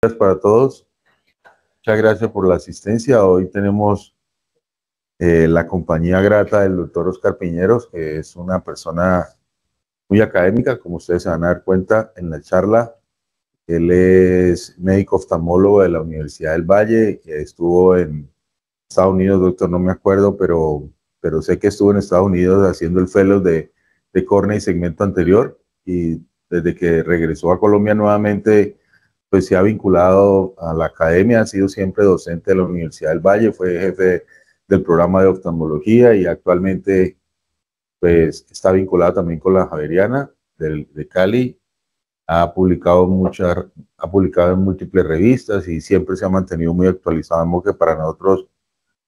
Días para todos. Muchas gracias por la asistencia. Hoy tenemos la compañía grata del doctor Oscar Piñeros, que es una persona muy académica, como ustedes se van a dar cuenta en la charla. Él es médico oftalmólogo de la Universidad del Valle, estuvo en Estados Unidos, doctor, no me acuerdo, pero sé que estuvo en Estados Unidos haciendo el fellow de córnea y segmento anterior, y desde que regresó a Colombia nuevamente pues se ha vinculado a la academia, ha sido siempre docente de la Universidad del Valle, fue jefe del programa de oftalmología y actualmente pues está vinculado también con la Javeriana de Cali. Ha publicado en múltiples revistas y siempre se ha mantenido muy actualizado, en modo que para nosotros,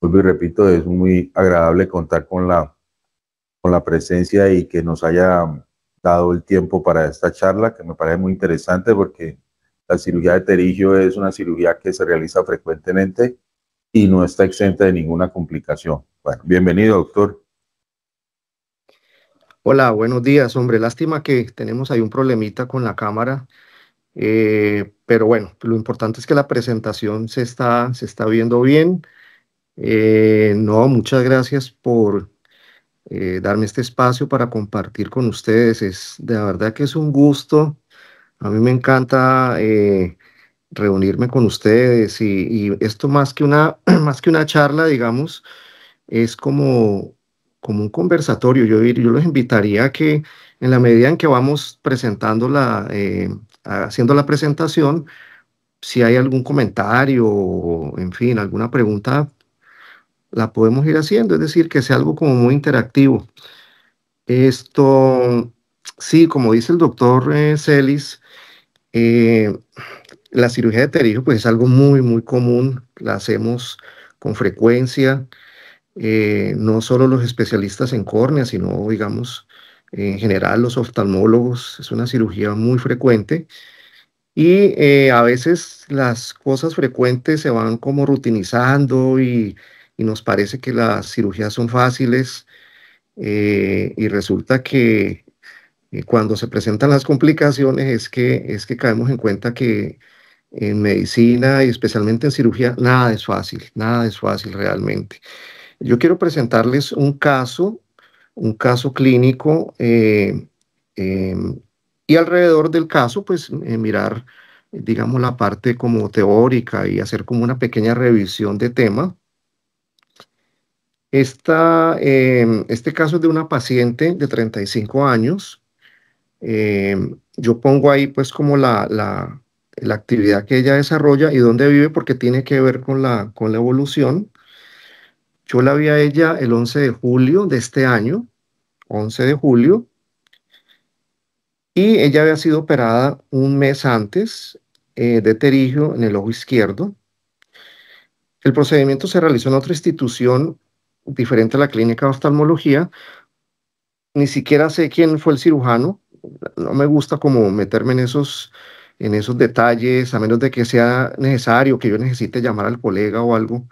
vuelvo y repito, es muy agradable contar con la presencia y que nos haya dado el tiempo para esta charla, que me parece muy interesante porque la cirugía de pterigio es una cirugía que se realiza frecuentemente y no está exenta de ninguna complicación. Bueno, bienvenido, doctor. Hola, buenos días, hombre. Lástima que tenemos ahí un problemita con la cámara, pero bueno, lo importante es que la presentación se está viendo bien. No, muchas gracias por darme este espacio para compartir con ustedes. Es de verdad que es un gusto. A mí me encanta reunirme con ustedes y esto más que una, más que una charla, digamos, es como un conversatorio. Yo los invitaría a que en la medida en que vamos presentando haciendo la presentación, si hay algún comentario o, en fin, alguna pregunta, la podemos ir haciendo, es decir, que sea algo como muy interactivo. Esto, sí, como dice el doctor Celis, eh, la cirugía de pterigo pues es algo muy, muy común, la hacemos con frecuencia. No solo los especialistas en córnea, sino, digamos, en general los oftalmólogos. Es una cirugía muy frecuente y a veces las cosas frecuentes se van como rutinizando y nos parece que las cirugías son fáciles y resulta que cuando se presentan las complicaciones es que caemos en cuenta que en medicina y especialmente en cirugía nada es fácil realmente. Yo quiero presentarles un caso clínico y alrededor del caso, pues mirar, digamos, la parte como teórica y hacer como una pequeña revisión de tema. Este caso es de una paciente de 35 años. Yo pongo ahí pues como la actividad que ella desarrolla y dónde vive porque tiene que ver con la evolución. Yo la vi a ella el 11 de julio de este año, 11 de julio, y ella había sido operada un mes antes de pterigio en el ojo izquierdo. El procedimiento se realizó en otra institución diferente a la clínica de oftalmología. Ni siquiera sé quién fue el cirujano. No me gusta como meterme en esos detalles, a menos de que sea necesario, que yo necesite llamar al colega o algo.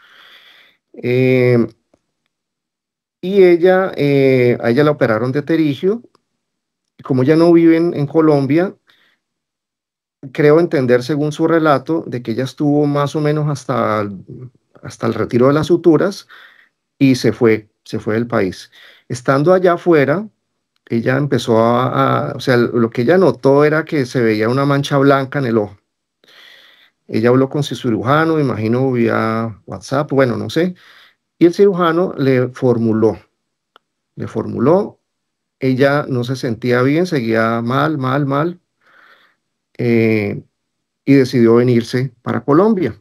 Eh, y a ella la operaron de pterigio. Como ella no vive en Colombia, creo entender según su relato de que ella estuvo más o menos hasta el retiro de las suturas y se fue del país. Estando allá afuera, ella empezó o sea, lo que ella notó era que se veía una mancha blanca en el ojo. Ella habló con su cirujano, imagino vía WhatsApp, bueno, no sé, y el cirujano le formuló, ella no se sentía bien, seguía mal, mal, mal, eh, y decidió venirse para Colombia.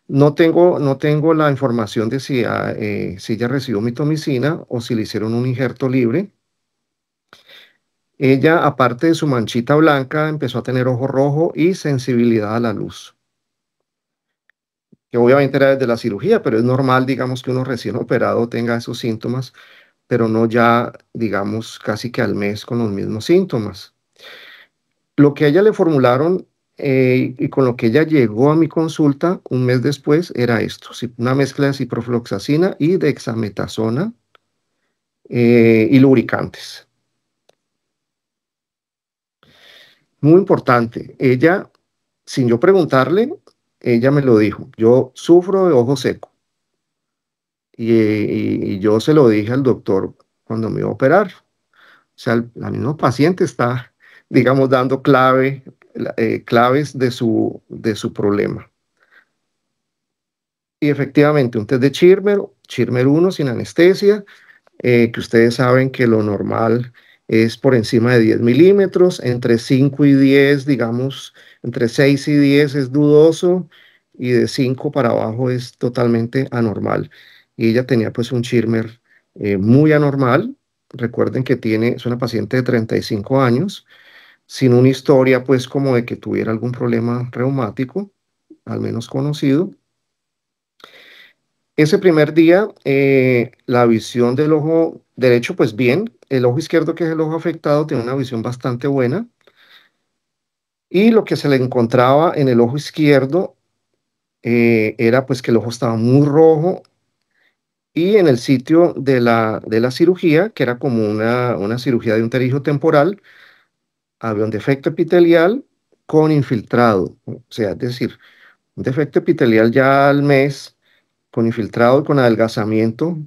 No tengo la información de si ella recibió mitomicina o si le hicieron un injerto libre. Ella, aparte de su manchita blanca, empezó a tener ojo rojo y sensibilidad a la luz, que obviamente era desde la cirugía, pero es normal, digamos, que uno recién operado tenga esos síntomas, pero no ya, digamos, casi que al mes con los mismos síntomas. Lo que a ella le formularon y con lo que ella llegó a mi consulta un mes después era esto, una mezcla de ciprofloxacina y dexametasona y lubricantes. Muy importante, ella sin yo preguntarle, ella me lo dijo. Yo sufro de ojo seco y yo se lo dije al doctor cuando me iba a operar. O sea, la misma paciente está, digamos, dando claves de su problema. Y efectivamente, un test de Schirmer 1 sin anestesia, que ustedes saben que lo normal es por encima de 10 milímetros, entre 5 y 10, digamos, entre 6 y 10 es dudoso, y de 5 para abajo es totalmente anormal. Y ella tenía pues un Schirmer muy anormal. Recuerden que es una paciente de 35 años, sin una historia pues como de que tuviera algún problema reumático, al menos conocido. Ese primer día, la visión del ojo derecho, pues bien, el ojo izquierdo, que es el ojo afectado, tiene una visión bastante buena. Y lo que se le encontraba en el ojo izquierdo era pues que el ojo estaba muy rojo, y en el sitio de la cirugía, que era como una cirugía de un terigio temporal, había un defecto epitelial con infiltrado. O sea, es decir, un defecto epitelial ya al mes, con infiltrado y con adelgazamiento,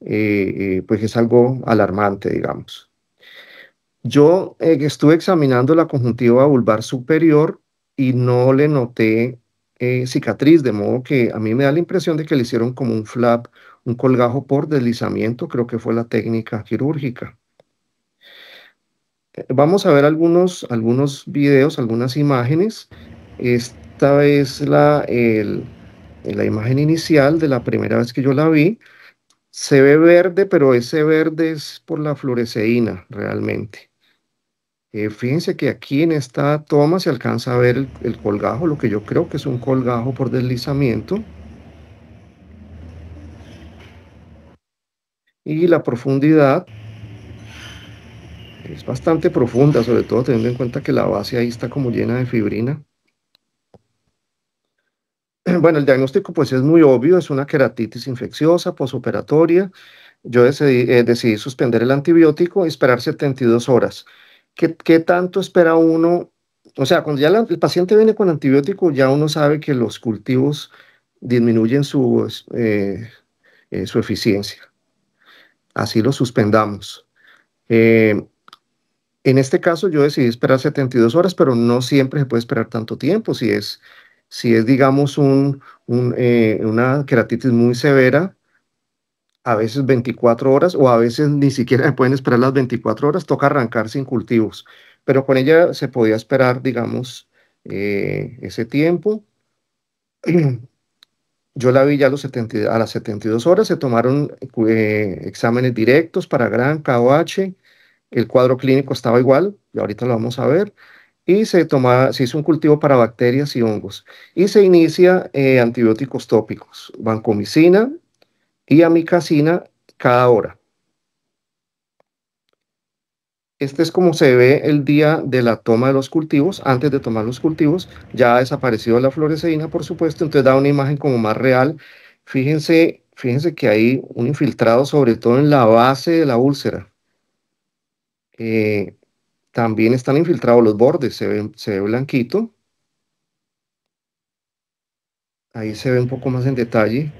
pues es algo alarmante, digamos. Yo estuve examinando la conjuntiva vulvar superior y no le noté cicatriz, de modo que a mí me da la impresión de que le hicieron como un flap, un colgajo por deslizamiento, creo que fue la técnica quirúrgica. Vamos a ver algunos videos, algunas imágenes. Esta es la imagen inicial de la primera vez que yo la vi. Se ve verde, pero ese verde es por la fluoresceína realmente. Fíjense que aquí en esta toma se alcanza a ver el colgajo, lo que yo creo que es un colgajo por deslizamiento. Y la profundidad es bastante profunda, sobre todo teniendo en cuenta que la base ahí está como llena de fibrina. Bueno, el diagnóstico pues es muy obvio, es una queratitis infecciosa posoperatoria. Yo decidí suspender el antibiótico y esperar 72 horas. ¿Qué tanto espera uno? O sea, cuando ya el paciente viene con antibiótico, ya uno sabe que los cultivos disminuyen su eficiencia. Así lo suspendamos. Eh, en este caso yo decidí esperar 72 horas, pero no siempre se puede esperar tanto tiempo. Si es digamos, una queratitis muy severa, a veces 24 horas, o a veces ni siquiera pueden esperar las 24 horas, toca arrancar sin cultivos. Pero con ella se podía esperar, digamos, ese tiempo. Yo la vi ya a las 72 horas, se tomaron exámenes directos para Gram, KOH, el cuadro clínico estaba igual, y ahorita lo vamos a ver, y se hizo un cultivo para bacterias y hongos, y se inicia antibióticos tópicos, vancomicina y amicacina cada hora. Este es como se ve el día de la toma de los cultivos. Antes de tomar los cultivos, ya ha desaparecido la fluoresceína, por supuesto, entonces da una imagen como más real. Fíjense que hay un infiltrado, sobre todo en la base de la úlcera. Eh, También están infiltrados los bordes, se ve blanquito. Ahí se ve un poco más en detalle.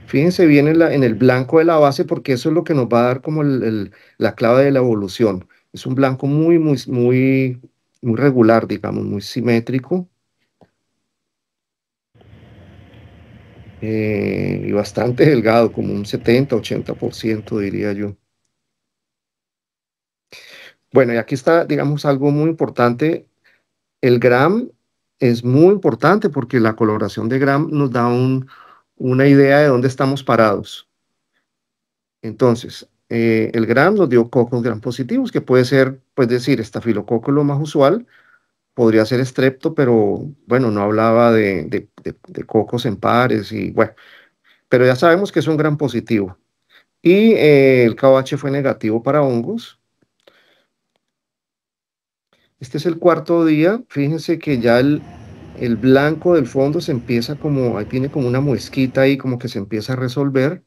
Fíjense bien en el blanco de la base, porque eso es lo que nos va a dar como la clave de la evolución. Es un blanco muy regular, digamos, muy simétrico, y bastante delgado, como un 70-80% diría yo. Bueno, y aquí está, digamos, algo muy importante. El Gram es muy importante porque la coloración de Gram nos da una idea de dónde estamos parados. Entonces, el Gram nos dio cocos Gram positivos, que puede ser, pues decir, estafilococo lo más usual, podría ser estrepto, pero bueno, no hablaba de cocos en pares y bueno, pero ya sabemos que es un Gram positivo. Y el KOH fue negativo para hongos. Este es el cuarto día. Fíjense que ya el blanco del fondo se empieza como, ahí tiene como una muesquita ahí, como que se empieza a resolver.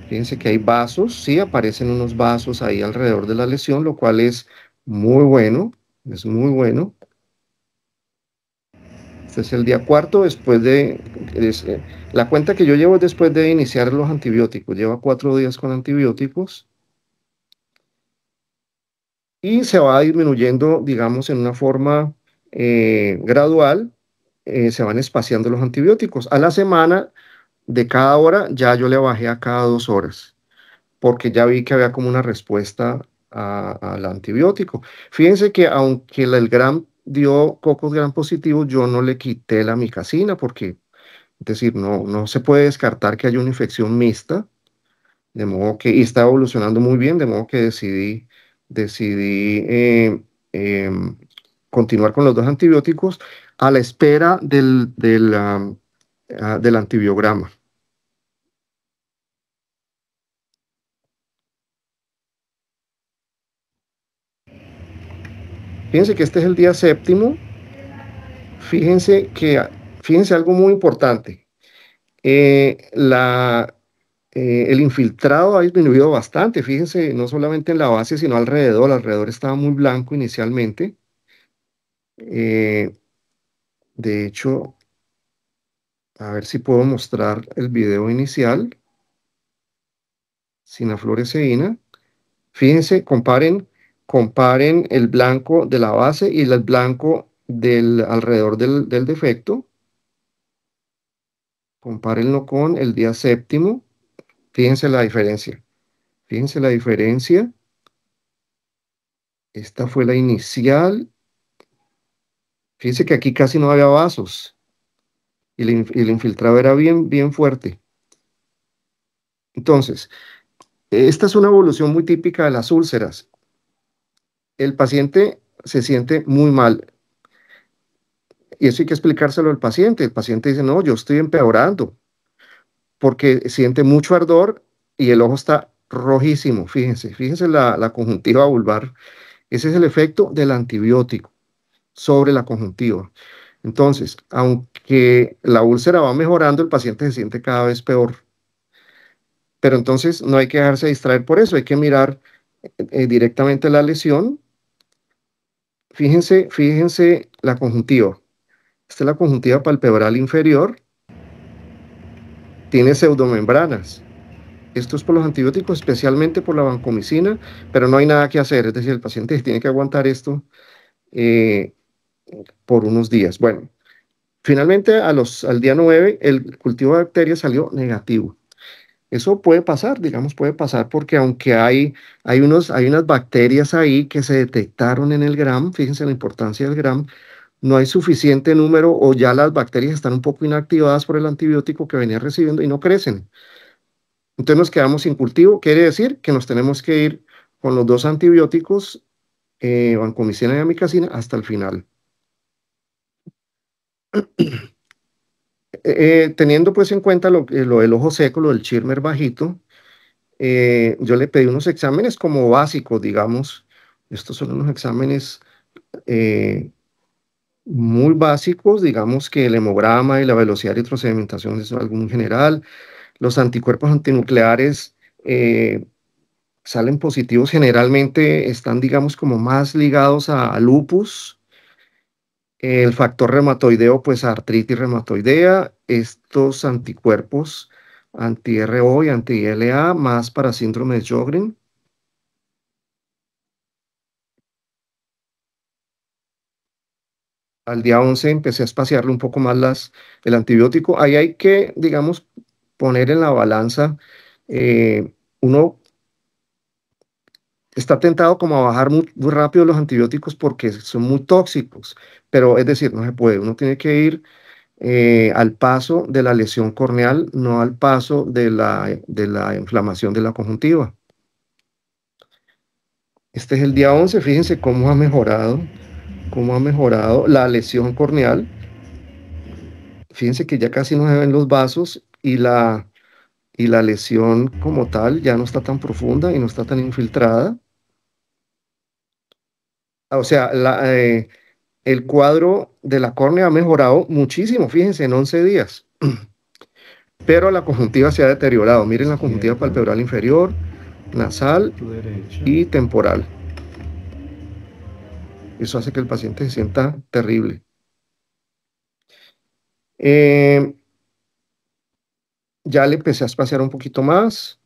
Fíjense que hay vasos, sí, aparecen unos vasos ahí alrededor de la lesión, lo cual es muy bueno, es muy bueno. Este es el día cuarto después de... la cuenta que yo llevo es después de iniciar los antibióticos. Lleva 4 días con antibióticos y se va disminuyendo, digamos, en una forma gradual. Se van espaciando los antibióticos. A la semana, de cada hora, ya yo le bajé a cada 2 horas, porque ya vi que había como una respuesta al antibiótico. Fíjense que aunque el gram dio cocos gram positivos, yo no le quité la micacina, porque, es decir, no se puede descartar que haya una infección mixta, de modo que, y está evolucionando muy bien, de modo que decidí continuar con los 2 antibióticos a la espera del antibiograma. Fíjense que este es el día séptimo. Fíjense algo muy importante. El infiltrado ha disminuido bastante. Fíjense, no solamente en la base, sino alrededor. Alrededor estaba muy blanco inicialmente. De hecho, a ver si puedo mostrar el video inicial sin afloresceína. Fíjense, comparen el blanco de la base y el blanco alrededor del defecto. Compárenlo con el día séptimo. Fíjense la diferencia. Fíjense la diferencia. Esta fue la inicial. Fíjense que aquí casi no había vasos. Y el infiltrado era bien, bien fuerte. Entonces, esta es una evolución muy típica de las úlceras. El paciente se siente muy mal. Y eso hay que explicárselo al paciente. El paciente dice, no, yo estoy empeorando, porque siente mucho ardor y el ojo está rojísimo. Fíjense la conjuntiva vulvar. Ese es el efecto del antibiótico sobre la conjuntiva. Entonces, aunque la úlcera va mejorando, el paciente se siente cada vez peor. Pero entonces no hay que dejarse distraer por eso, hay que mirar directamente la lesión. Fíjense la conjuntiva. Esta es la conjuntiva palpebral inferior. Tiene pseudomembranas. Esto es por los antibióticos, especialmente por la vancomicina, pero no hay nada que hacer. Es decir, el paciente tiene que aguantar esto por unos días. Bueno, finalmente al día 9, el cultivo de bacterias salió negativo. Eso puede pasar, digamos, puede pasar porque aunque hay unas bacterias ahí que se detectaron en el gram, fíjense la importancia del gram, no hay suficiente número o ya las bacterias están un poco inactivadas por el antibiótico que venía recibiendo y no crecen. Entonces nos quedamos sin cultivo, quiere decir que nos tenemos que ir con los 2 antibióticos, vancomicina y amikacina, hasta el final. Teniendo pues en cuenta lo del ojo seco, lo del Schirmer bajito, yo le pedí unos exámenes como básicos, digamos. Estos son unos exámenes eh, muy básicos, digamos que el hemograma y la velocidad de retrosedimentación es algo muy general. Los anticuerpos antinucleares salen positivos, generalmente están, digamos, como más ligados a lupus. El factor reumatoideo, pues artritis reumatoidea. Estos anticuerpos anti-RO y anti-LA, más para síndrome de Sjögren. Al día 11 empecé a espaciarle un poco más el antibiótico. Ahí hay que, digamos, poner en la balanza. Uno está tentado como a bajar muy rápido los antibióticos porque son muy tóxicos, pero es decir, no se puede. Uno tiene que ir al paso de la lesión corneal, no al paso de la inflamación de la conjuntiva. Este es el día 11. Fíjense cómo ha mejorado la lesión corneal. Fíjense que ya casi no se ven los vasos y la lesión como tal ya no está tan profunda y no está tan infiltrada. O sea, el cuadro de la córnea ha mejorado muchísimo, fíjense, en 11 días. Pero la conjuntiva se ha deteriorado. Miren la conjuntiva palpebral inferior, nasal y temporal. Eso hace que el paciente se sienta terrible. Ya le empecé a espaciar un poquito más.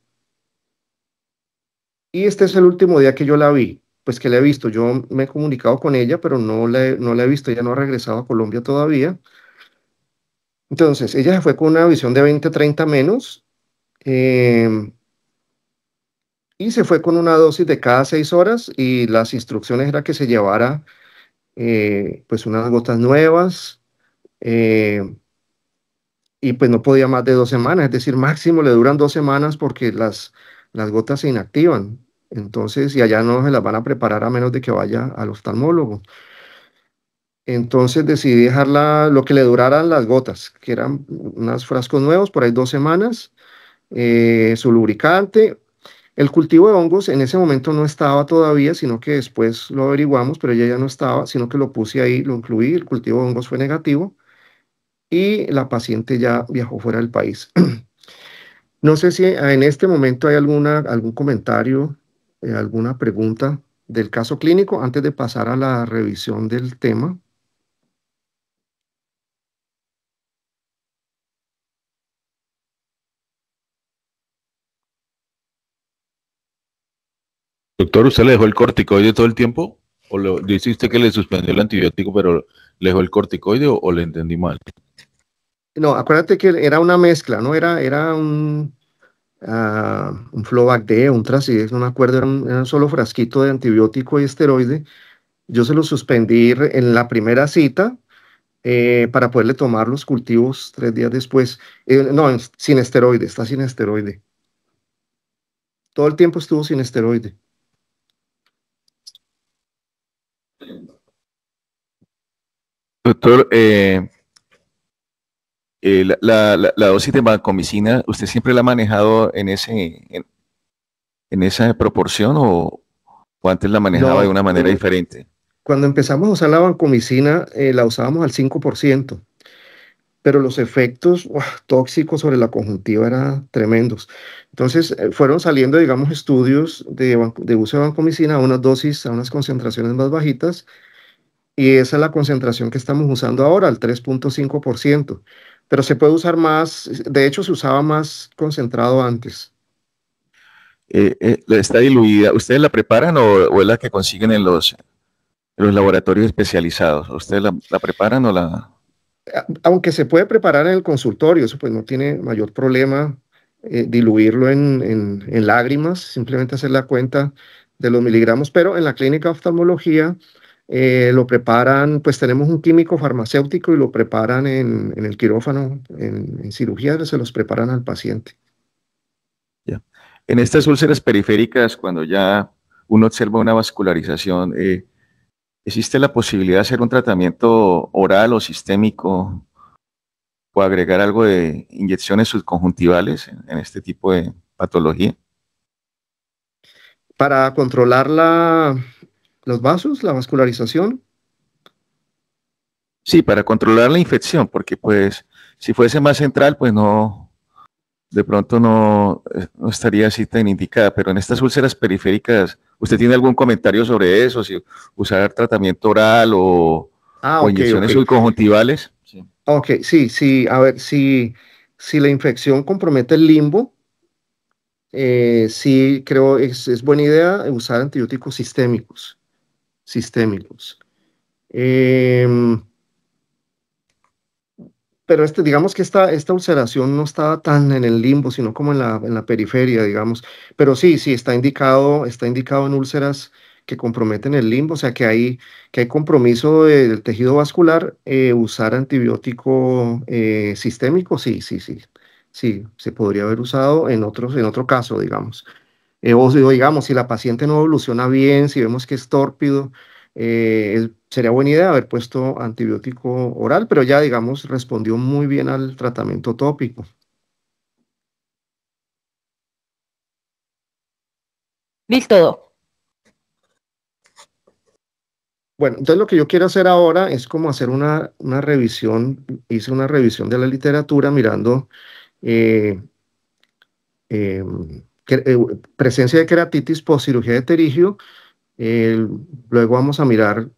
Y este es el último día que yo la vi, pues que la he visto. Yo me he comunicado con ella, pero no la he visto. Ella no ha regresado a Colombia todavía. Entonces, ella se fue con una visión de 20-30 menos. em, y se fue con una dosis de cada 6 horas y las instrucciones era que se llevara pues unas gotas nuevas, eh, y pues no podía más de 2 semanas, es decir, máximo le duran 2 semanas porque las gotas se inactivan. Entonces, y allá no se las van a preparar a menos de que vaya al oftalmólogo. Entonces decidí dejarla lo que le duraran las gotas, que eran unos frascos nuevos, por ahí 2 semanas, su lubricante. El cultivo de hongos en ese momento no estaba todavía, sino que después lo averiguamos, pero ella ya no estaba, sino que lo puse ahí, lo incluí, el cultivo de hongos fue negativo y la paciente ya viajó fuera del país. No sé si en este momento hay algún comentario, alguna pregunta del caso clínico antes de pasar a la revisión del tema. Doctor, ¿usted le dejó el corticoide todo el tiempo? ¿O dice usted que le suspendió el antibiótico, pero le dejó el corticoide o le entendí mal? No, acuérdate que era una mezcla, ¿no? Era un Flovac D, un Trasidex, no me acuerdo, era un solo frasquito de antibiótico y esteroide. Yo se lo suspendí en la primera cita para poderle tomar los cultivos 3 días después. No, sin esteroide, está sin esteroide. Todo el tiempo estuvo sin esteroide. Doctor, la dosis de vancomicina, ¿usted siempre la ha manejado en esa proporción o antes la manejaba de No, una manera diferente? cuando empezamos a usar la vancomicina, la usábamos al 5%, pero los efectos tóxicos sobre la conjuntiva eran tremendos. Entonces, fueron saliendo, digamos, estudios de uso de vancomicina a unas dosis, a unas concentraciones más bajitas, y esa es la concentración que estamos usando ahora, al 3,5%. Pero se puede usar más, de hecho, se usaba más concentrado antes. ¿Está diluida? ¿Ustedes la preparan o es la que consiguen en los laboratorios especializados? ¿Ustedes la preparan o la...? Aunque se puede preparar en el consultorio, eso pues no tiene mayor problema, diluirlo en lágrimas, simplemente hacer la cuenta de los miligramos, pero en la clínica de oftalmología lo preparan, pues tenemos un químico farmacéutico y lo preparan en el quirófano, en cirugía, se los preparan al paciente. Ya. En estas úlceras periféricas, cuando ya uno observa una vascularización, ¿existe la posibilidad de hacer un tratamiento oral o sistémico o agregar algo de inyecciones subconjuntivales en este tipo de patología? Para controlar los vasos, la vascularización. Sí, para controlar la infección, porque pues si fuese más central, pues no, de pronto no estaría así tan indicada, pero en estas úlceras periféricas, ¿usted tiene algún comentario sobre eso? Si usar tratamiento oral Ah, o ok, ok. inyecciones subconjuntivales. Sí. Ok, sí, sí, a ver, si la infección compromete el limbo, sí creo es buena idea usar antibióticos sistémicos. Em, pero digamos que esta ulceración no estaba tan en el limbo, sino como en la periferia, digamos. Pero sí, sí, está indicado en úlceras que comprometen el limbo, o sea que hay compromiso del tejido vascular, usar antibiótico sistémico, sí, sí, sí. Sí, se podría haber usado en otro caso, digamos. O digamos, si la paciente no evoluciona bien, si vemos que es tórpido, sería buena idea haber puesto antibiótico oral, pero ya, digamos, respondió muy bien al tratamiento tópico. Listo. Bueno, entonces lo que yo quiero hacer ahora es como hacer una revisión, hice una revisión de la literatura mirando eh, eh, presencia de queratitis post cirugía de pterigio. eh, Luego vamos a mirar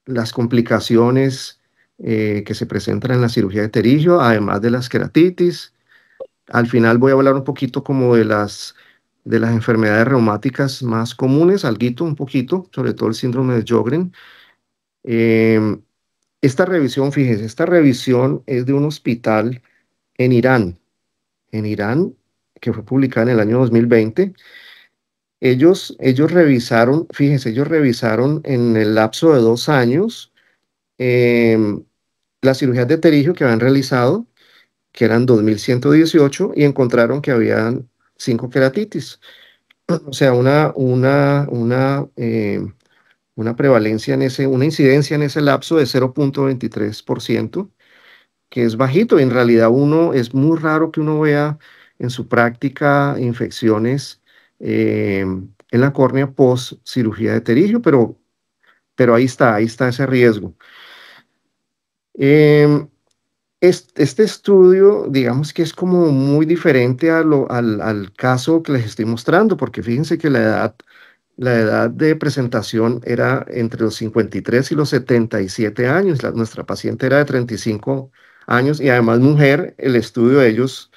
las complicaciones que se presentan en la cirugía de pterigio, además de las queratitis. Al final voy a hablar un poquito como de las enfermedades reumáticas más comunes, alguito, un poquito, sobre todo el síndrome de Sjögren. Em, Esta revisión, fíjense, esta revisión es de un hospital en Irán, que fue publicada en el año 2020. Ellos revisaron, fíjense, ellos revisaron en el lapso de 2 años em, las cirugías de pterigio que habían realizado, que eran 2.118, y encontraron que habían 5 queratitis. O sea, una prevalencia una incidencia en ese lapso de 0,23%, que es bajito. En realidad es muy raro que uno vea en su práctica infecciones en la córnea post cirugía de pterigio, pero ahí está ese riesgo. Em, este estudio, digamos que es como muy diferente al caso que les estoy mostrando, porque fíjense que la edad de presentación era entre los 53 y los 77 años. Nuestra paciente era de 35 años y además mujer. El estudio de ellos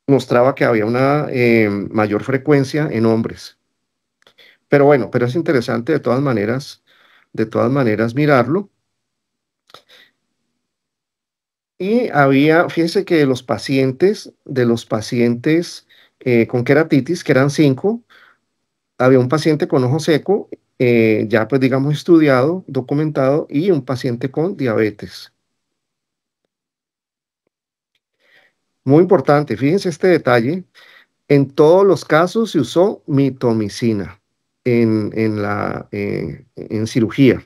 mostraba que había una mayor frecuencia en hombres. Pero bueno, pero es interesante de todas maneras mirarlo. Y fíjense que de los pacientes con queratitis, que eran 5, había un paciente con ojo seco, ya pues digamos estudiado, documentado, y un paciente con diabetes. Muy importante, fíjense este detalle. En todos los casos se usó mitomicina en cirugía.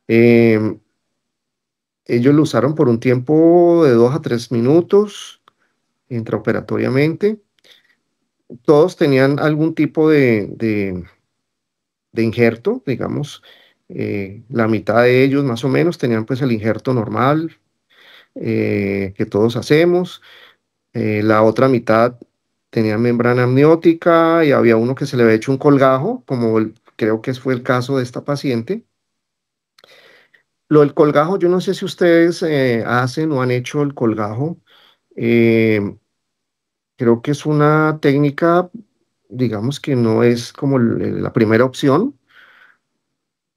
Em, Ellos lo usaron por un tiempo de 2 a 3 minutos intraoperatoriamente. Todos tenían algún tipo de injerto, digamos. La mitad de ellos más o menos tenían pues el injerto normal que todos hacemos. La otra mitad tenía membrana amniótica y había uno que se le había hecho un colgajo, creo que fue el caso de esta paciente. Lo del colgajo, yo no sé si ustedes hacen o han hecho el colgajo. Eh, Creo que es una técnica, digamos que no es como la primera opción.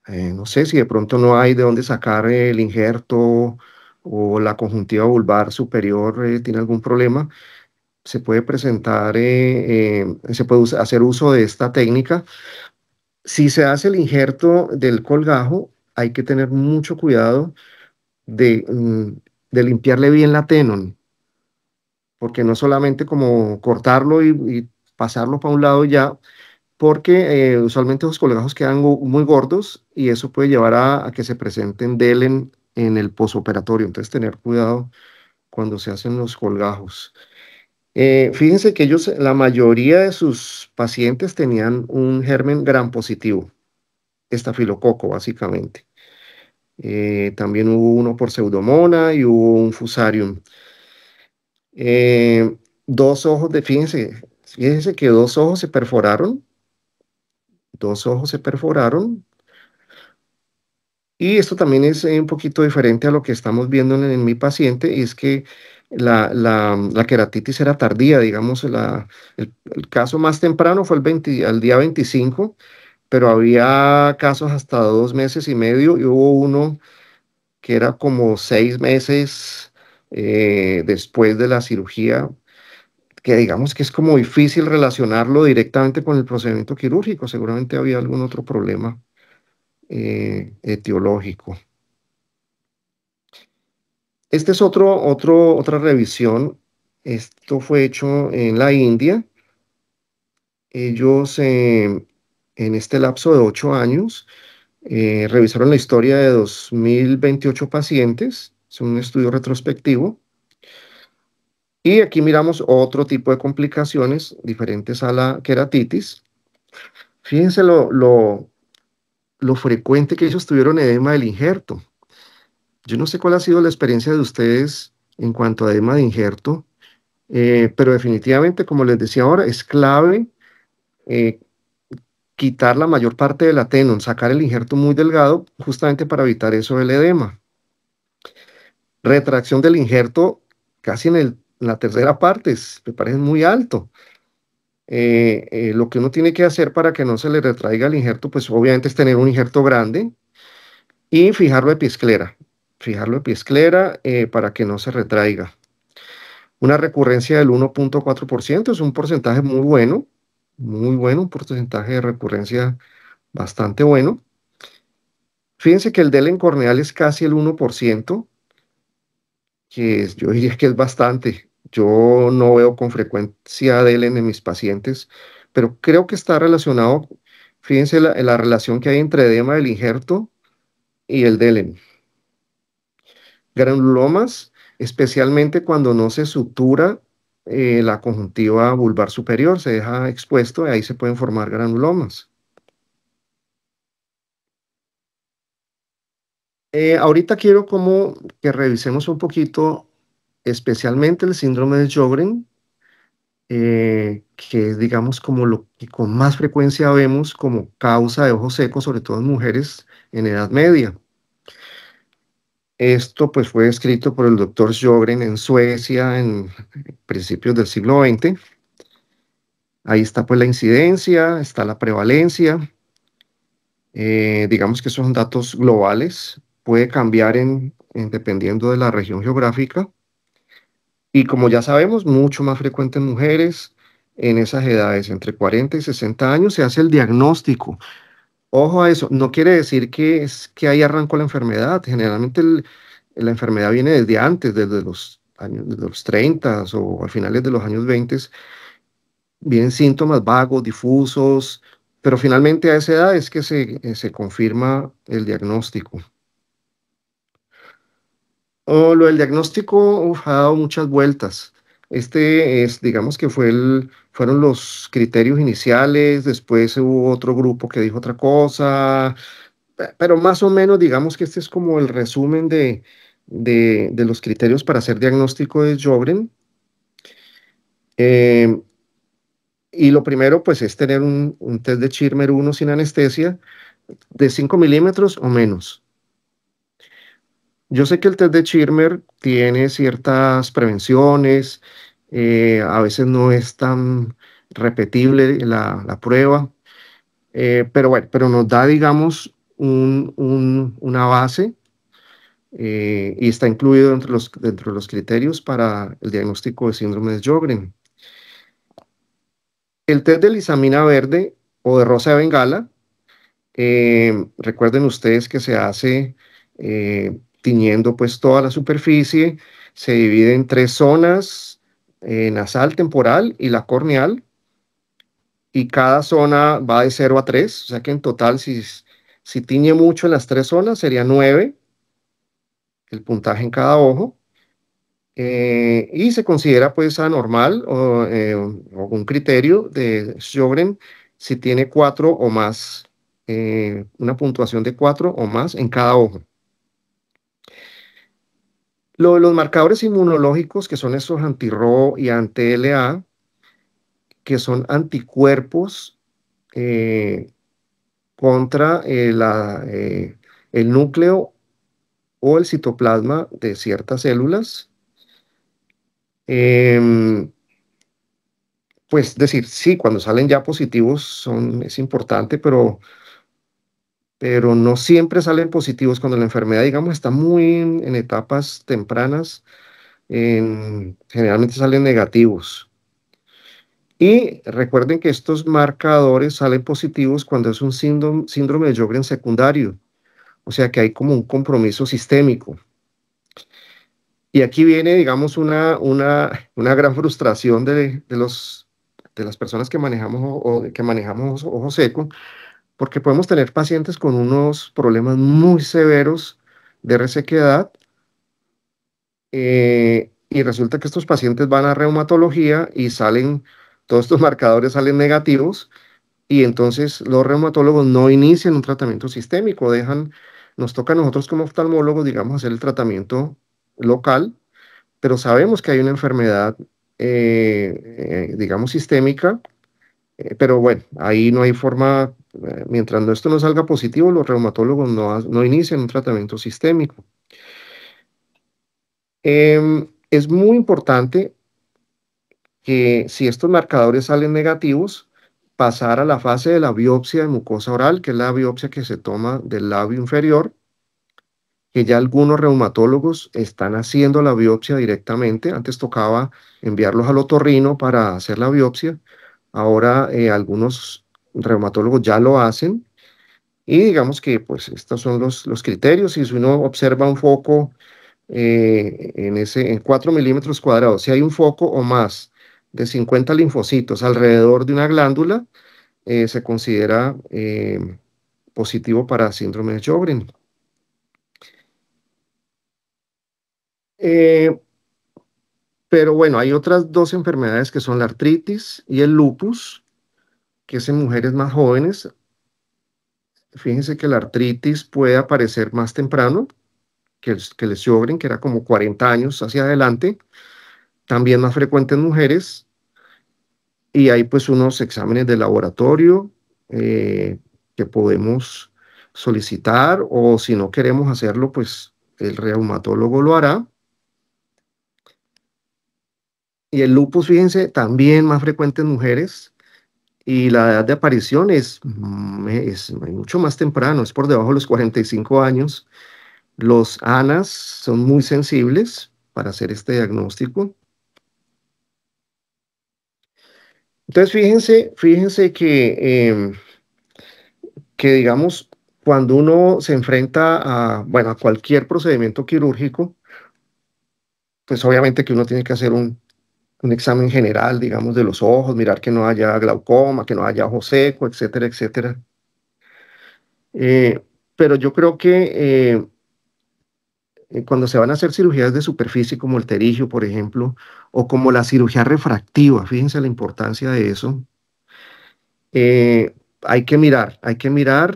No sé si de pronto no hay de dónde sacar el injerto o la conjuntiva vulvar superior tiene algún problema. Se puede hacer uso de esta técnica. Si se hace el injerto del colgajo, hay que tener mucho cuidado de limpiarle bien la tenon, porque no solamente como cortarlo y pasarlo para un lado ya, porque usualmente los colgajos quedan muy gordos y eso puede llevar a que se presenten DELEN en el posoperatorio. Entonces, tener cuidado cuando se hacen los colgajos. Fíjense que la mayoría de sus pacientes tenían un germen gram positivo, estafilococo básicamente. También hubo uno por pseudomonas y hubo un fusarium. Eh, fíjense que 2 ojos se perforaron, 2 ojos se perforaron. Y esto también es un poquito diferente a lo que estamos viendo en mi paciente, y es que la queratitis era tardía, digamos, el caso más temprano fue al día 25, pero había casos hasta 2 meses y medio, y hubo uno que era como 6 meses después de la cirugía, que digamos que es como difícil relacionarlo directamente con el procedimiento quirúrgico. Seguramente había algún otro problema etiológico. Este es otra revisión. Esto fue hecho en la India. Ellos, en este lapso de 8 años, revisaron la historia de 2.028 pacientes. Es un estudio retrospectivo. Y aquí miramos otro tipo de complicaciones diferentes a la queratitis. Fíjense lo frecuente que ellos tuvieron edema del injerto. Yo no sé cuál ha sido la experiencia de ustedes en cuanto a edema de injerto. Pero definitivamente, como les decía ahora, es clave eh, quitar la mayor parte del tenon, sacar el injerto muy delgado, justamente para evitar eso del edema. Retracción del injerto casi en la tercera parte, me parece muy alto. Lo que uno tiene que hacer para que no se le retraiga el injerto, pues obviamente es tener un injerto grande y fijarlo de pie esclera para que no se retraiga. Una recurrencia del 1.4% es un porcentaje muy bueno, un porcentaje de recurrencia bastante bueno. Fíjense que el DELEN corneal es casi el 1%, yo diría que es bastante. Yo no veo con frecuencia DELEN en mis pacientes, pero creo que está relacionado, fíjense la relación que hay entre edema del injerto y el DELEN. Granulomas, especialmente cuando no se sutura la conjuntiva vulvar superior, se deja expuesto y ahí se pueden formar granulomas. Ahorita quiero como que revisemos un poquito, especialmente el síndrome de Sjögren, que es, digamos, como lo que con más frecuencia vemos como causa de ojos secos, sobre todo en mujeres en edad media. Esto pues fue escrito por el doctor Sjögren en Suecia en principios del siglo XX. Ahí está pues la incidencia, está la prevalencia. Digamos que son datos globales, puede cambiar dependiendo de la región geográfica. Y como ya sabemos, mucho más frecuente en mujeres en esas edades, entre 40 y 60 años, se hace el diagnóstico. Ojo a eso, no quiere decir que ahí arrancó la enfermedad. Generalmente la enfermedad viene desde antes, desde los 30 o a finales de los años 20, vienen síntomas vagos, difusos, pero finalmente a esa edad es que se confirma el diagnóstico. Lo del diagnóstico ha dado muchas vueltas. Digamos que fueron los criterios iniciales, después hubo otro grupo que dijo otra cosa, pero más o menos digamos que este es como el resumen de los criterios para hacer diagnóstico de Sjögren. Y lo primero, pues, es tener un test de Schirmer 1 sin anestesia de 5 milímetros o menos. Yo sé que el test de Schirmer tiene ciertas prevenciones, a veces no es tan repetible la prueba, pero bueno, pero nos da, digamos, una base y está incluido dentro de los criterios para el diagnóstico de síndrome de Sjögren. El test de lisamina verde o de rosa de Bengala, recuerden ustedes que se hace tiñendo pues toda la superficie, se divide en 3 zonas, nasal, temporal y la corneal, y cada zona va de 0 a 3, o sea que en total si tiñe mucho en las 3 zonas sería 9 el puntaje en cada ojo, y se considera pues anormal o un criterio de Sjögren si tiene 4 o más, una puntuación de 4 o más en cada ojo. Los marcadores inmunológicos, que son esos anti-RO y anti-LA, que son anticuerpos contra el núcleo o el citoplasma de ciertas células. Pues decir, sí, cuando salen ya positivos es importante, pero no siempre salen positivos cuando la enfermedad, digamos, está muy en etapas tempranas, generalmente salen negativos. Y recuerden que estos marcadores salen positivos cuando es un síndrome de Sjögren secundario, o sea que hay como un compromiso sistémico. Y aquí viene, digamos, una gran frustración de las personas que manejamos ojo seco, porque podemos tener pacientes con unos problemas muy severos de resequedad, y resulta que estos pacientes van a reumatología y todos estos marcadores salen negativos, y entonces los reumatólogos no inician un tratamiento sistémico, nos toca a nosotros como oftalmólogos, digamos, hacer el tratamiento local, pero sabemos que hay una enfermedad, digamos, sistémica, pero bueno, ahí no hay forma, mientras esto no salga positivo, los reumatólogos no inician un tratamiento sistémico. Es muy importante que si estos marcadores salen negativos, pasar a la fase de la biopsia de mucosa oral, que es la biopsia que se toma del labio inferior, que ya algunos reumatólogos están haciendo la biopsia directamente. Antes tocaba enviarlos al otorrino para hacer la biopsia. Ahora algunos reumatólogos ya lo hacen. Y digamos que pues estos son los criterios. Y si uno observa un foco en 4 milímetros cuadrados, si hay un foco o más de 50 linfocitos alrededor de una glándula, se considera positivo para síndrome de Sjögren. Pero bueno, hay otras dos enfermedades que son la artritis y el lupus, que es en mujeres más jóvenes. Fíjense que la artritis puede aparecer más temprano que el Sjögren, que era como 40 años hacia adelante, también más frecuente en mujeres, y hay pues unos exámenes de laboratorio que podemos solicitar, o si no queremos hacerlo, pues el reumatólogo lo hará. Y el lupus, fíjense, también más frecuente en mujeres, y la edad de aparición es mucho más temprano, es por debajo de los 45 años. Los ANAS son muy sensibles para hacer este diagnóstico. Entonces, fíjense que digamos, cuando uno se enfrenta bueno, a cualquier procedimiento quirúrgico, pues obviamente que uno tiene que hacer un examen general, digamos, de los ojos, mirar que no haya glaucoma, que no haya ojo seco, etcétera, etcétera. Pero yo creo que cuando se van a hacer cirugías de superficie como el pterigio, por ejemplo, o como la cirugía refractiva, fíjense la importancia de eso, hay que mirar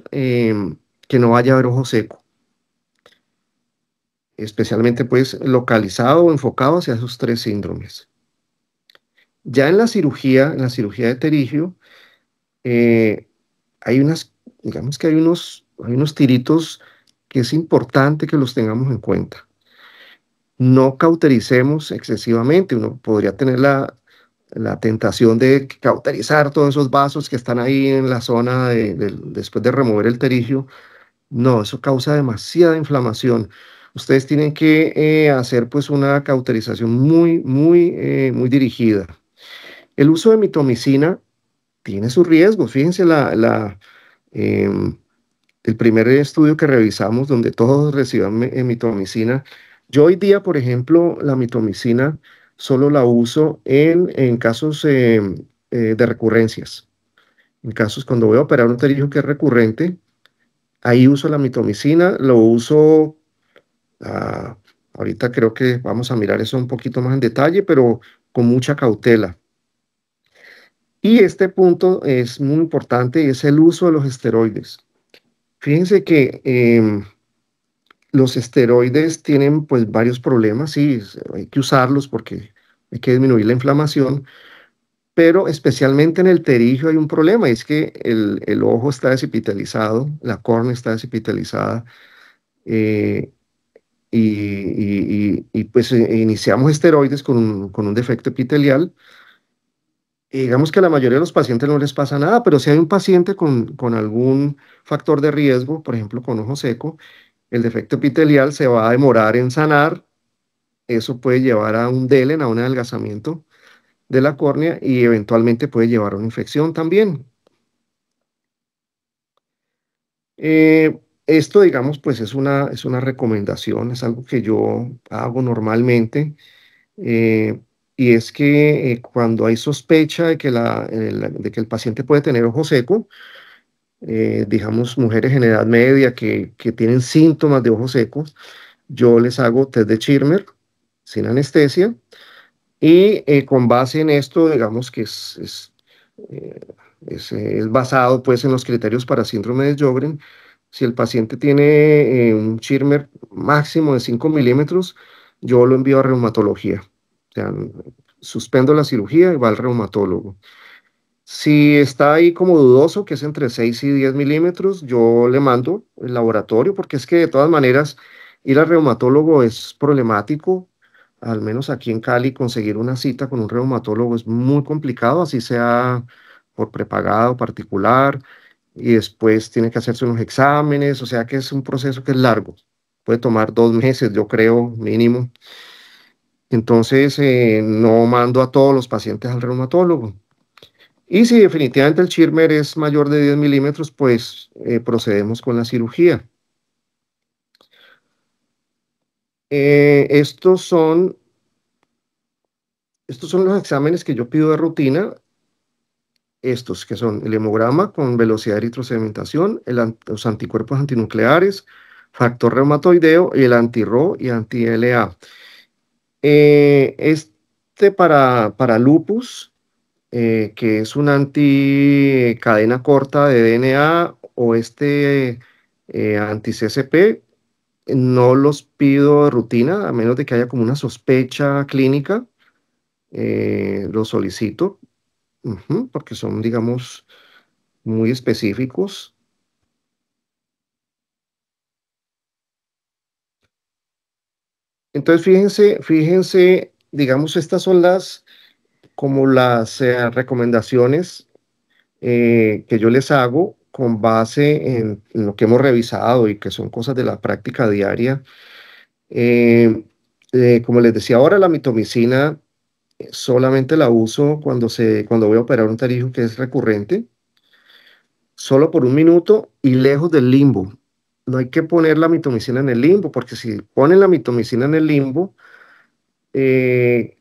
que no vaya a haber ojo seco, especialmente pues localizado o enfocado hacia esos tres síndromes. Ya en la cirugía de pterigio, eh, digamos que hay unos tiritos que es importante que los tengamos en cuenta. No cautericemos excesivamente. Uno podría tener la tentación de cauterizar todos esos vasos que están ahí en la zona después de remover el pterigio. No, eso causa demasiada inflamación. Ustedes tienen que hacer pues una cauterización muy, muy, muy dirigida. El uso de mitomicina tiene sus riesgos. Fíjense em, el primer estudio que revisamos donde todos reciban mitomicina. Yo hoy día, por ejemplo, la mitomicina solo la uso en casos de recurrencias. En casos cuando voy a operar un pterigio que es recurrente, ahí uso la mitomicina, lo uso, ah, ahorita creo que vamos a mirar eso un poquito más en detalle, pero con mucha cautela. Y este punto es muy importante y es el uso de los esteroides. Fíjense que los esteroides tienen pues varios problemas, sí, hay que usarlos porque hay que disminuir la inflamación, pero especialmente en el pterigio hay un problema, y es que el ojo está desepitalizado, la córnea está desepitalizada, eh, y pues iniciamos esteroides con un defecto epitelial. Y digamos que a la mayoría de los pacientes no les pasa nada, pero si hay un paciente con algún factor de riesgo, por ejemplo con ojo seco, el defecto epitelial se va a demorar en sanar. Eso puede llevar a un DELEN, a un adelgazamiento de la córnea, y eventualmente puede llevar a una infección también. Esto, digamos, pues es una recomendación, es algo que yo hago normalmente, eh, y es que cuando hay sospecha de que el paciente puede tener ojo seco, digamos, mujeres en edad media que tienen síntomas de ojo seco, yo les hago test de Schirmer sin anestesia, y con base en esto, digamos que eh, es basado pues en los criterios para síndrome de Sjögren. Si el paciente tiene un Schirmer máximo de 5 milímetros, yo lo envío a reumatología. O sea, suspendo la cirugía y va al reumatólogo. Si está ahí como dudoso, que es entre 6 y 10 milímetros, yo le mando el laboratorio, porque es que de todas maneras ir al reumatólogo es problemático, al menos aquí en Cali, conseguir una cita con un reumatólogo es muy complicado, así sea por prepagado particular, y después tiene que hacerse unos exámenes, o sea que es un proceso que es largo. Puede tomar 2 meses, yo creo, mínimo. Entonces, no mando a todos los pacientes al reumatólogo. Y si definitivamente el Schirmer es mayor de 10 milímetros, pues procedemos con la cirugía. Eh, estos son, estos son los exámenes que yo pido de rutina, estos que son el hemograma con velocidad de eritrosedimentación, los anticuerpos antinucleares, factor reumatoideo y el anti-RO y anti-LA. Este para lupus, que es una anticadena corta de DNA, o este anti-CCP, no los pido de rutina, a menos de que haya como una sospecha clínica, los solicito, porque son, digamos, muy específicos. Entonces, fíjense, digamos, estas son como las recomendaciones que yo les hago con base en lo que hemos revisado y que son cosas de la práctica diaria. Eh, como les decía ahora, la mitomicina solamente la uso cuando voy a operar un tabique que es recurrente, solo por 1 minuto y lejos del limbo. No hay que poner la mitomicina en el limbo, porque si ponen la mitomicina en el limbo, eh,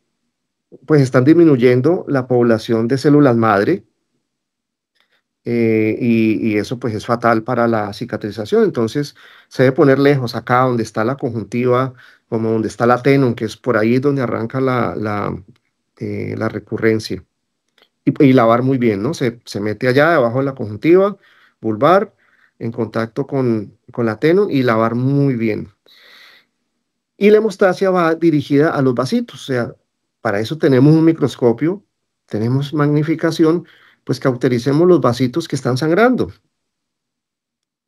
pues están disminuyendo la población de células madre, y eso pues es fatal para la cicatrización. Entonces se debe poner lejos, acá donde está la conjuntiva, como donde está la tenon, que es por ahí donde arranca la recurrencia. Y lavar muy bien, ¿no? Se mete allá debajo de la conjuntiva vulvar, en contacto con la tenon, y lavar muy bien. Y la hemostasia va dirigida a los vasitos, o sea, para eso tenemos un microscopio, tenemos magnificación, pues cautericemos los vasitos que están sangrando,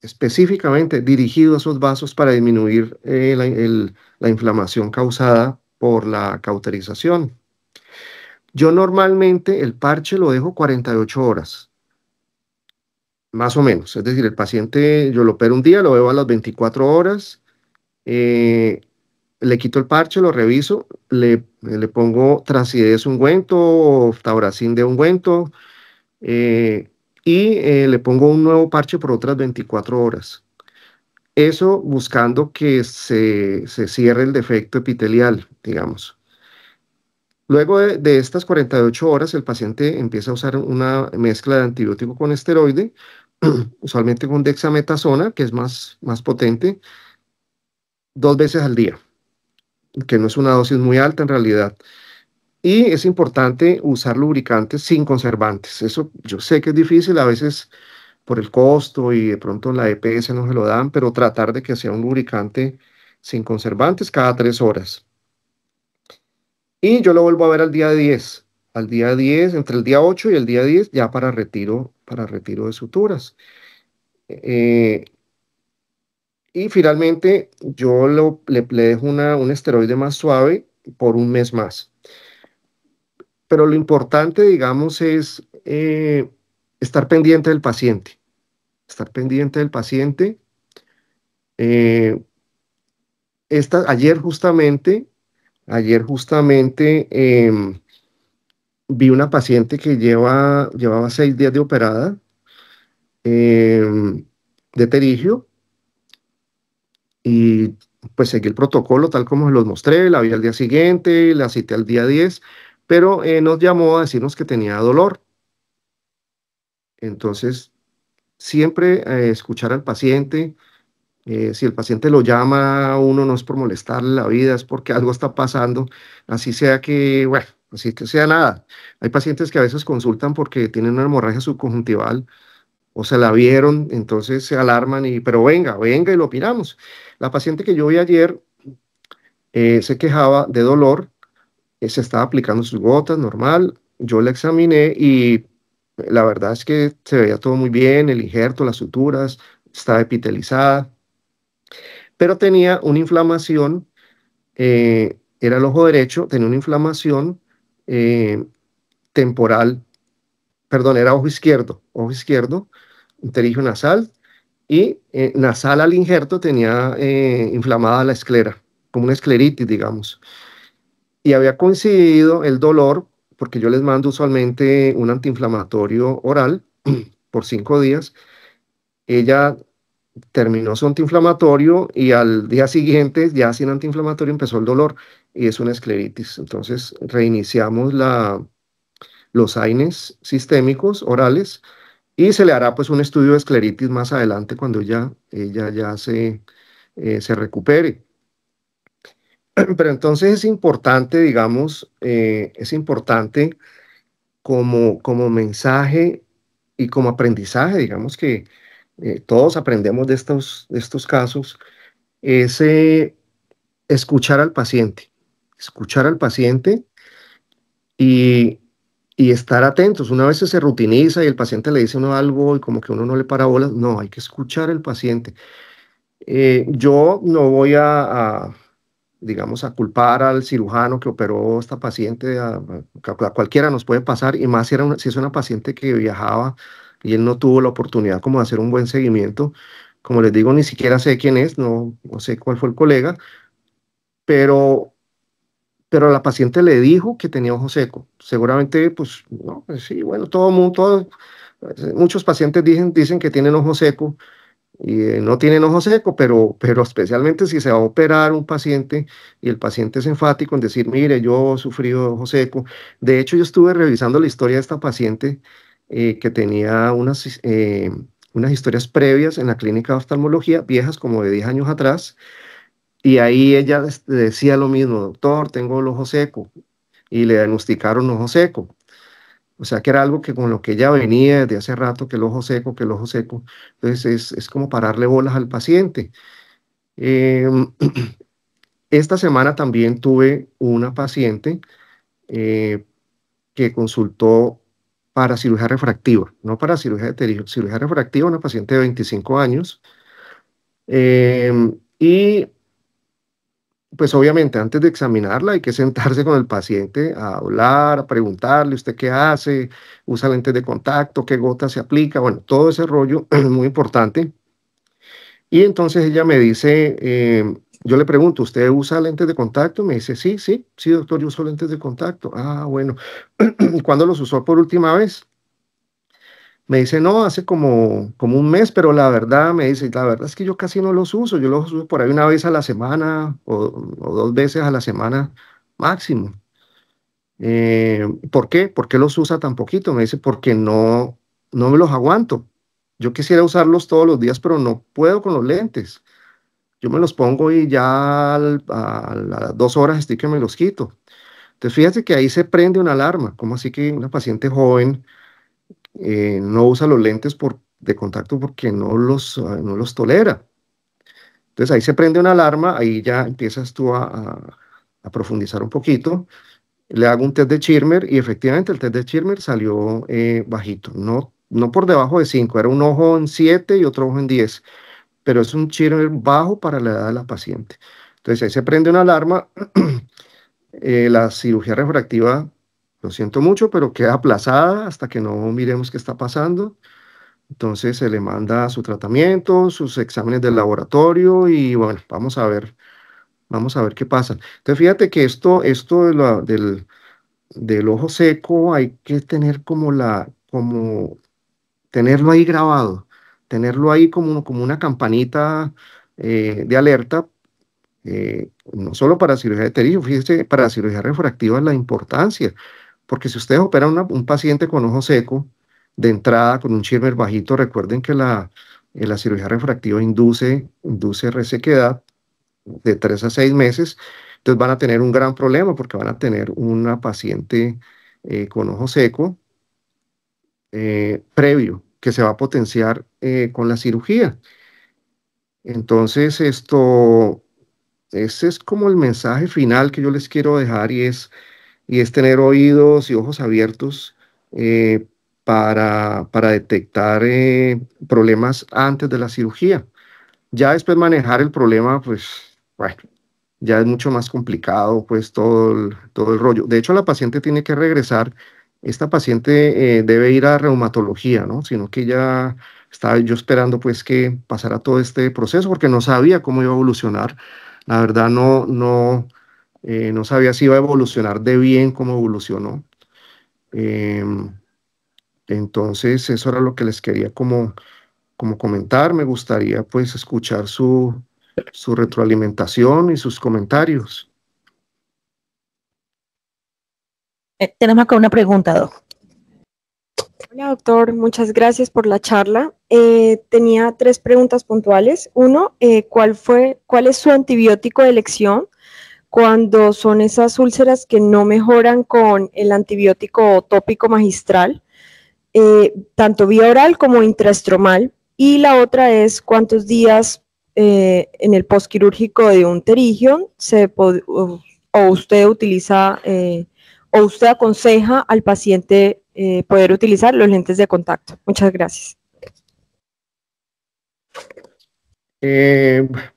específicamente dirigido a esos vasos para disminuir la inflamación causada por la cauterización. Yo normalmente el parche lo dejo 48 horas, más o menos. Es decir, el paciente yo lo opero un día, lo veo a las 24 horas, eh, le quito el parche, lo reviso, le pongo Tracidez ungüento o Tauracin de ungüento, y le pongo un nuevo parche por otras 24 horas. Eso buscando que se cierre el defecto epitelial, digamos. Luego de estas 48 horas, el paciente empieza a usar una mezcla de antibiótico con esteroide, usualmente con dexametasona, que es más potente, 2 veces al día, que no es una dosis muy alta en realidad. Y es importante usar lubricantes sin conservantes. Eso yo sé que es difícil a veces por el costo, y de pronto la EPS no se lo dan, pero tratar de que sea un lubricante sin conservantes cada 3 horas. Y yo lo vuelvo a ver al día 10, entre el día 8 y el día 10, ya para retiro de suturas. Eh, y finalmente yo le dejo un esteroide más suave por 1 mes más. Pero lo importante, digamos, es estar pendiente del paciente, estar pendiente del paciente. Eh, ayer justamente vi una paciente que llevaba 6 días de operada, de pterigio, y pues seguí el protocolo tal como se los mostré, la vi al día siguiente, la cité al día 10, pero nos llamó a decirnos que tenía dolor. Entonces, siempre escuchar al paciente. Si el paciente lo llama a uno, no es por molestarle la vida, es porque algo está pasando, así sea que, bueno, así que sea nada. Hay pacientes que a veces consultan porque tienen una hemorragia subconjuntival o se la vieron, entonces se alarman, pero venga, venga y lo opinamos. La paciente que yo vi ayer se quejaba de dolor, se estaba aplicando sus gotas normal, yo la examiné y la verdad es que se veía todo muy bien, el injerto, las suturas, estaba epitelizada, pero tenía una inflamación era el ojo derecho, tenía una inflamación temporal, perdón, era ojo izquierdo, pterígio nasal, y nasal al injerto tenía inflamada la esclera, como una escleritis, digamos. Y había coincidido el dolor, porque yo les mando usualmente un antiinflamatorio oral por 5 días. Ella terminó su antiinflamatorio y al día siguiente, ya sin antiinflamatorio, empezó el dolor y es una escleritis. Entonces reiniciamos los AINES sistémicos orales y se le hará pues un estudio de escleritis más adelante cuando ella ya se recupere. Pero entonces es importante, digamos, es importante como mensaje y como aprendizaje, digamos que todos aprendemos de estos casos, es escuchar al paciente y, y estar atentos. Una vez se rutiniza y el paciente le dice a uno algo y como que uno no le para bolas, no, hay que escuchar al paciente. Yo no voy digamos, a culpar al cirujano que operó a esta paciente, a cualquiera nos puede pasar, y más si es una paciente que viajaba y él no tuvo la oportunidad como de hacer un buen seguimiento. Como les digo, ni siquiera sé quién es, no sé cuál fue el colega, pero, pero la paciente le dijo que tenía ojo seco. Seguramente, pues, no, pues sí, bueno, todo mundo, muchos pacientes dicen que tienen ojo seco y no tienen ojo seco, pero especialmente si se va a operar un paciente y el paciente es enfático en decir, mire, yo he sufrido de ojo seco. De hecho, yo estuve revisando la historia de esta paciente que tenía unas historias previas en la clínica de oftalmología, viejas como de 10 años atrás, y ahí ella decía lo mismo, doctor, tengo el ojo seco, y le diagnosticaron ojo seco. O sea, que era algo que con lo que ella venía desde hace rato, que el ojo seco, que el ojo seco. Entonces, es como pararle bolas al paciente. Eh, esta semana también tuve una paciente eh, que consultó para cirugía refractiva, no para cirugía de pterígio, cirugía refractiva, una paciente de 25 años. Eh, y pues obviamente antes de examinarla hay que sentarse con el paciente a hablar, a preguntarle, ¿usted qué hace? ¿Usa lentes de contacto? ¿Qué gota se aplica? Bueno, todo ese rollo es muy importante. Y entonces ella me dice, yo le pregunto, ¿usted usa lentes de contacto? Me dice, sí, sí, sí, doctor, yo uso lentes de contacto. Ah, bueno. ¿Cuándo los usó por última vez? Me dice, no, hace como un mes, pero la verdad, me dice, la verdad es que yo casi no los uso, yo los uso por ahí una vez a la semana o 2 veces a la semana máximo. ¿Por qué? ¿Por qué los usa tan poquito? Me dice, porque no me los aguanto. Yo quisiera usarlos todos los días, pero no puedo con los lentes. Yo me los pongo y ya a las 2 horas estoy que me los quito. Entonces, fíjate que ahí se prende una alarma. ¿Cómo así que una paciente joven no usa los lentes de contacto porque no los tolera? Entonces, ahí se prende una alarma, ahí ya empiezas tú a profundizar un poquito. Le hago un test de Schirmer y efectivamente el test de Schirmer salió bajito, no por debajo de 5, era un ojo en 7 y otro ojo en 10, pero es un Schirmer bajo para la edad de la paciente. Entonces ahí se prende una alarma. La cirugía refractiva, lo siento mucho, pero queda aplazada hasta que no miremos qué está pasando. Entonces se le manda su tratamiento, sus exámenes del laboratorio y bueno, vamos a ver qué pasa. Entonces fíjate que esto del ojo seco hay que tener como tenerlo ahí grabado, tenerlo ahí como una campanita de alerta, no solo para cirugía de pterígio, fíjese, para cirugía refractiva la importancia, porque si ustedes operan un paciente con ojo seco, de entrada con un Schirmer bajito, recuerden que la cirugía refractiva induce resequedad de 3 a 6 meses, entonces van a tener un gran problema porque van a tener una paciente con ojo seco previo que se va a potenciar con la cirugía. Entonces, ese es como el mensaje final que yo les quiero dejar y es tener oídos y ojos abiertos para detectar problemas antes de la cirugía. Ya después manejar el problema, pues, bueno, ya es mucho más complicado, pues todo el rollo. De hecho, la paciente tiene que regresar. Esta paciente debe ir a reumatología, ¿no? Sino que ya estaba yo esperando pues que pasara todo este proceso porque no sabía cómo iba a evolucionar. La verdad no sabía si iba a evolucionar de bien como evolucionó. Em, entonces, eso era lo que les quería como comentar. Me gustaría pues escuchar su retroalimentación y sus comentarios. Tenemos acá una pregunta, Doc. Hola, doctor. Muchas gracias por la charla. Tenía 3 preguntas puntuales. Uno, ¿cuál es su antibiótico de elección cuando son esas úlceras que no mejoran con el antibiótico tópico magistral, tanto vía oral como intraestromal? Y la otra es, ¿cuántos días en el postquirúrgico de un pterigium o usted utiliza o usted aconseja al paciente poder utilizar los lentes de contacto? Muchas gracias.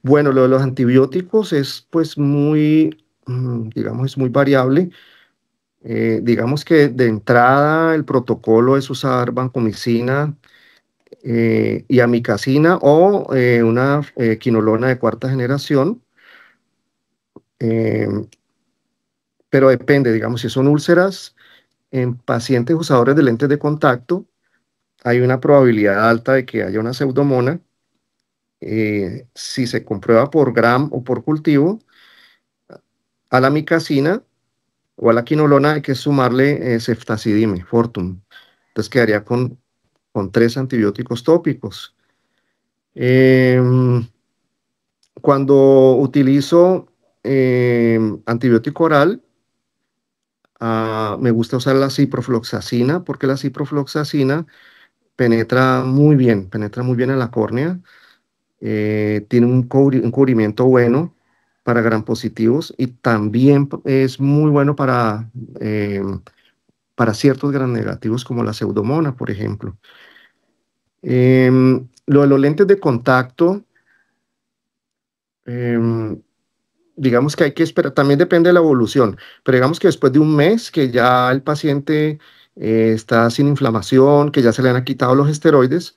Bueno, lo de los antibióticos es pues digamos, es muy variable. Digamos que de entrada el protocolo es usar vancomicina y amicacina o una quinolona de cuarta generación, eh, pero depende, digamos, si son úlceras en pacientes usadores de lentes de contacto, hay una probabilidad alta de que haya una pseudomona. Si se comprueba por gram o por cultivo, a la amicacina o a la quinolona hay que sumarle ceftazidime, Fortum. Entonces quedaría con 3 antibióticos tópicos. Cuando utilizo antibiótico oral, me gusta usar la ciprofloxacina porque la ciprofloxacina penetra muy bien en la córnea, tiene un cubrimiento bueno para gram positivos y también es muy bueno para ciertos gram negativos como la pseudomona, por ejemplo. Lo de los lentes de contacto, em, digamos que hay que esperar, también depende de la evolución, pero digamos que después de un mes que ya el paciente está sin inflamación, que ya se le han quitado los esteroides,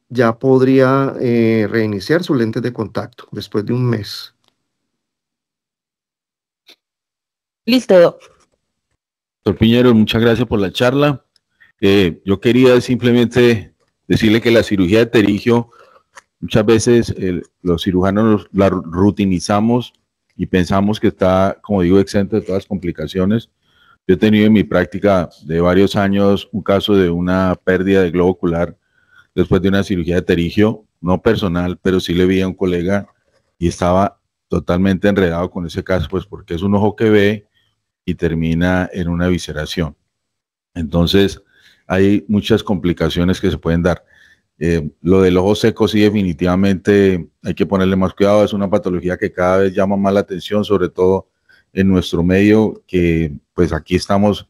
ya podría reiniciar sus lentes de contacto después de un mes. Listo, Doc. Doctor Piñero, muchas gracias por la charla. Yo quería simplemente decirle que la cirugía de pterigio, muchas veces los cirujanos la rutinizamos y pensamos que está, como digo, exento de todas las complicaciones. Yo he tenido en mi práctica de varios años un caso de una pérdida de globo ocular después de una cirugía de pterigio, no personal, pero sí le vi a un colega y estaba totalmente enredado con ese caso, pues porque es un ojo que ve y termina en una evisceración. Entonces, hay muchas complicaciones que se pueden dar. Lo del ojo seco sí definitivamente hay que ponerle más cuidado, es una patología que cada vez llama más la atención, sobre todo en nuestro medio, que pues aquí estamos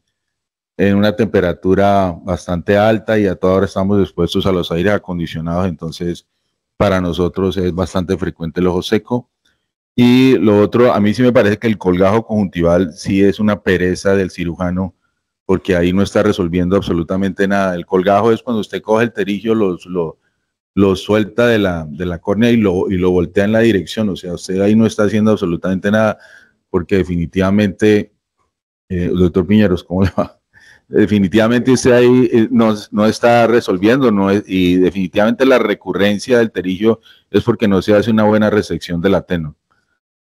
en una temperatura bastante alta y a toda hora estamos expuestos a los aires acondicionados, entonces para nosotros es bastante frecuente el ojo seco. Y lo otro, a mí sí me parece que el colgajo conjuntival sí es una pereza del cirujano, porque ahí no está resolviendo absolutamente nada. El colgajo es cuando usted coge el pterigio, lo suelta de la córnea y lo voltea en la dirección, o sea, usted ahí no está haciendo absolutamente nada, porque definitivamente, doctor Piñeros, ¿cómo le va? Definitivamente usted ahí no está resolviendo, y definitivamente la recurrencia del pterigio es porque no se hace una buena resección del ateno.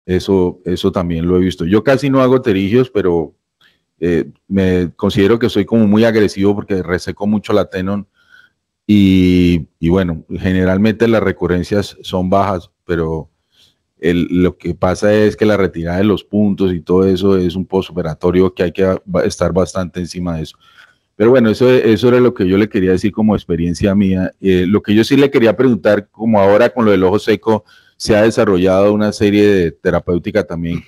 Eso también lo he visto. Yo casi no hago pterigios, pero me considero que soy como muy agresivo porque reseco mucho la tenon y bueno, generalmente las recurrencias son bajas, pero lo que pasa es que la retirada de los puntos y todo eso es un postoperatorio que hay que estar bastante encima de eso. Pero bueno, eso era lo que yo le quería decir como experiencia mía. Lo que yo sí le quería preguntar, como ahora con lo del ojo seco, se ha desarrollado una serie de terapéutica también,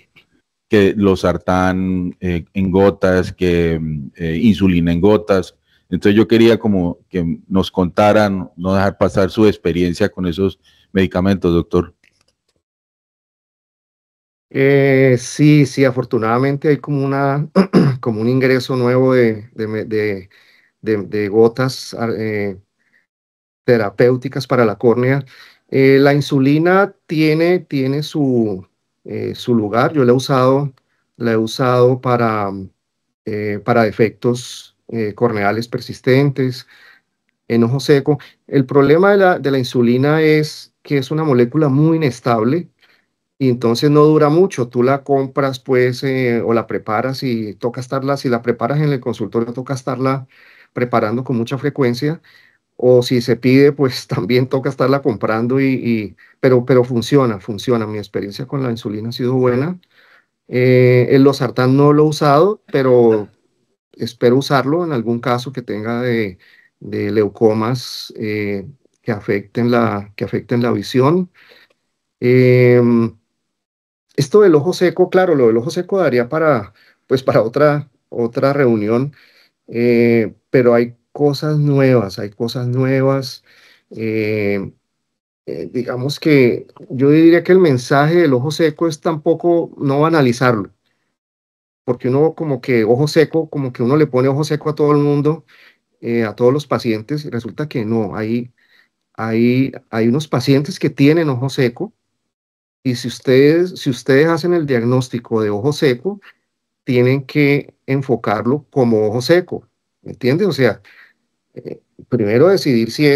que los sartán en gotas, que insulina en gotas. Entonces yo quería como que nos contaran, no dejar pasar su experiencia con esos medicamentos, doctor. Sí, sí, afortunadamente hay como como un ingreso nuevo de gotas terapéuticas para la córnea. La insulina tiene su lugar. Yo la he usado para defectos corneales persistentes, en ojo seco. El problema de la insulina es que es una molécula muy inestable y entonces no dura mucho. Tú la compras, pues, o la preparas y toca estarla, si la preparas en el consultorio, toca estarla preparando con mucha frecuencia, o si se pide, pues también toca estarla comprando pero funciona. Mi experiencia con la insulina ha sido buena. El losartán no lo he usado, pero espero usarlo en algún caso que tenga de leucomas que afecten la visión. Em, Esto del ojo seco, claro, lo del ojo seco daría pues para otra reunión, pero hay cosas nuevas. eh, digamos que yo diría que el mensaje del ojo seco es tampoco no banalizarlo, porque uno como que ojo seco, como que uno le pone ojo seco a todo el mundo, a todos los pacientes, y resulta que no, hay unos pacientes que tienen ojo seco, y si ustedes hacen el diagnóstico de ojo seco, tienen que enfocarlo como ojo seco, ¿me entiendes? O sea, primero decidir si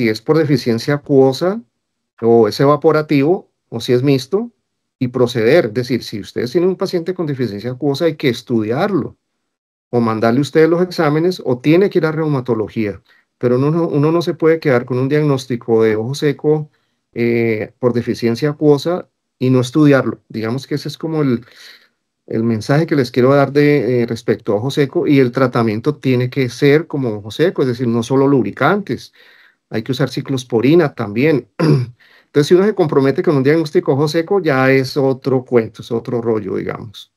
es por deficiencia acuosa o es evaporativo o si es mixto y proceder. Es decir, si ustedes tienen un paciente con deficiencia acuosa, hay que estudiarlo o mandarle a ustedes los exámenes o tiene que ir a reumatología. Pero uno no se puede quedar con un diagnóstico de ojo seco por deficiencia acuosa y no estudiarlo. Digamos que ese es como el mensaje que les quiero dar respecto a ojo seco, y el tratamiento tiene que ser como ojo seco, es decir, no solo lubricantes, hay que usar ciclosporina también. Entonces, si uno se compromete con un diagnóstico de ojo seco, ya es otro cuento, es otro rollo, digamos.